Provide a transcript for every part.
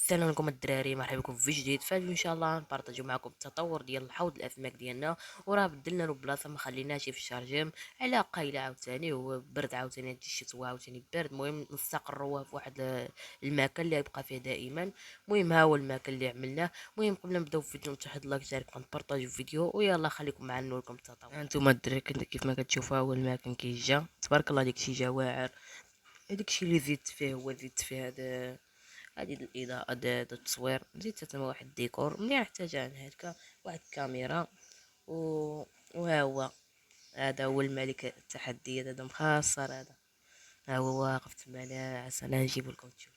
السلام عليكم الدراري، مرحبا بكم في فيديو جديد. فاليوم ان شاء الله نبارطاجيو معكم التطور ديال حوض الاسماك ديالنا. وراه بدلنا له بلاصه، ما خليناش في الشارجيم على قايله عاوتاني، هو برد عاوتاني، هاد الشتوى عاوتاني برد. المهم نستقروه في واحد المكان اللي يبقى فيه دائما. المهم ها هو المكان اللي عملناه. المهم قبل ما نبداو في الفيديو نتحد لايك تشارك نبارطاجيو الفيديو، ويلا خليكم معنا نوريكم التطور. هانتوما الدراري كيف ما كتشوفوا هو المكان كيجا تبارك الله، داكشي جا واعر. هذاكشي اللي زدت فيه هو زدت فيه هادي الاضاءه دا التصوير، زيدت تما واحد الديكور ملي نحتاج انا هكا، واحد الكاميرا و... وها هو. هذا هو الملك التحديات، هذا مخسر هذا. ها هو واقف تما ناعس، انا نجيب لكم تشوف.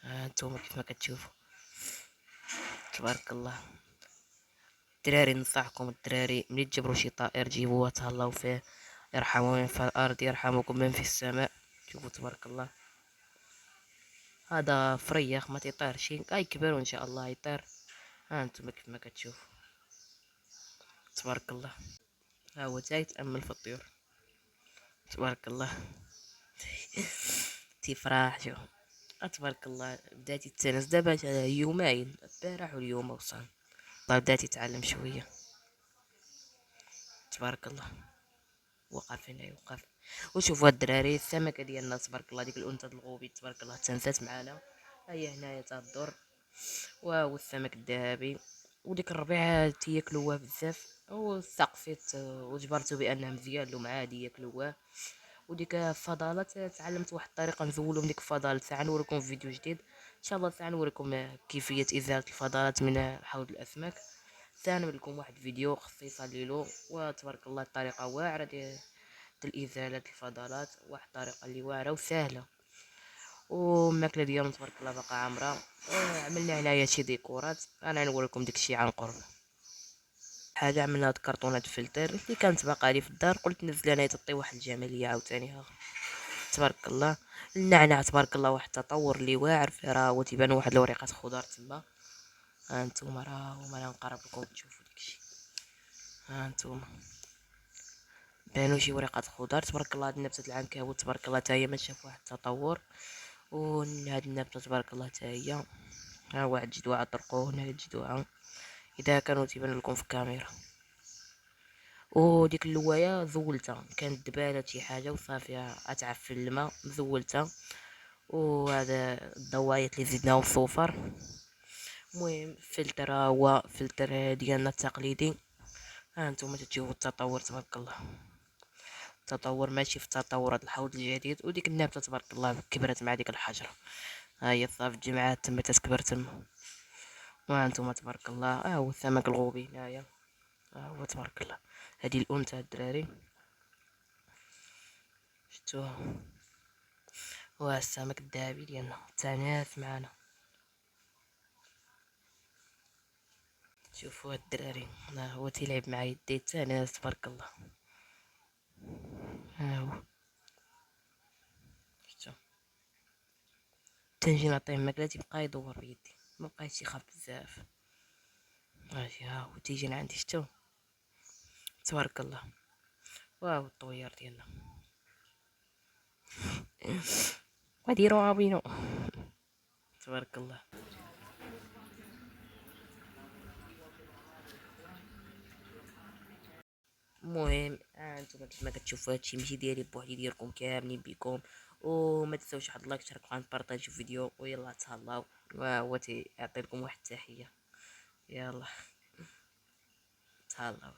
ها انتوما كيف ما كتشوفوا تبارك الله. الدراري ننصحكم، الدراري ملي تجبروا شي طائر جيبوه تهلاو فيه. يرحم من في الارض يرحمكم من في السماء. شوفوا تبارك الله، هذا فريخ ما تيطيرش، يكبر وان شاء الله يطير. ها انتم كيف ما كتشوفوا تبارك الله. ها هو تا يتامل في الطيور تبارك الله. تيفرح شو. تبارك الله بدات يتنس دابا يومين، البارح واليوم وصل. الله بدات يتعلم شويه تبارك الله. وقف هنا يوقف. وشوفوا الدراري السمكه ديالنا تبارك الله، ديك الانثى الغوبي تبارك الله تنسات معانا. هي هنايا تدور. واو السمك الذهبي. وديك الربيعة تياكلوه بزاف، والسقفيت وجبرتو بانه مزيان لهم عادي ياكلوه. وديك الفضلات تعلمت واحد الطريقه نزولهم ديك الفضلات، ساعه نوريكم في فيديو جديد ان شاء الله. ساعه نوريكم كيفيه ازاله الفضلات من حوض الاسماك. ساعه نعمل لكم واحد فيديو خصيصا ليلو. وتبارك الله الطريقه واعره ديال ازاله الفضلات، واحد الطريقه اللي واعره وسهله. والماكله ديالهم تبارك الله باقا عامره. عملنا هنايا شي ديكورات، انا نوريكم داكشي عن قرب. حاجه عملنا هاد كرتونات فلتر اللي كانت باقا لي في الدار، قلت نزل انا تعطي واحد الجماليه عاوتاني. ها تبارك الله. النعناع تبارك الله واحد التطور اللي واعر فيه، راه هو تيبان واحد الوريقات خضار تما. ها انتوما راه هما، انا نقرب لكم تشوفوا داكشي. ها انتوما بانوا شي وريقات خضار تبارك الله. هاد نبتة العنكبوت تبارك الله تا هي ما شاف واحد التطور. وهاد النبتة تبارك الله تا هي. ها واحد جدوعة طرقوه هنا جدوعة، اذا كانوا تيبان لكم في الكاميرا. وديك اللوايه زولتها، كانت دبالة شي حاجه وصافي اتعفن الماء زولتها. وهذا الضوايط اللي زدناهم صوفر. المهم فلتر هو فلتر ديالنا التقليدي. ها انتم تشوفوا التطور تبارك الله. التطور ماشي في تطور هذا الحوض الجديد. وديك النبته تبارك الله كبرت مع ديك الحجره. ها هي صافي الجمعات تما تتكبر تما. وها انتم تبارك الله، ها هو السمك الغوبي هنايا. ها هو تبارك الله. هذه الانثى الدراري شفتوها. وها السمك الذهبي ديالنا تاناس معانا. شوفوا الدراري، ها هو تيلعب مع يديه تاناس تبارك الله. ها هو شفتو. تنجي نعطيه الماكلة تيبقى يدور بيدي، مبقاش يخاف بزاف. ماشي ها هو تيجي لعندي شتو تبارك الله. واو الطوير ديالنا. وديرو عابينو تبارك الله. المهم انتم كيف ما كتشوفوا هادشي ماشي ديالي بوحدي، ديالكم كاملين بكم. وما تنساوش واحد اللايك تشاركوا قناه بارطاجيو الفيديو، ويلا تهلاو. وهو تيعطي لكم واحد التحيه. يلا تهلاو.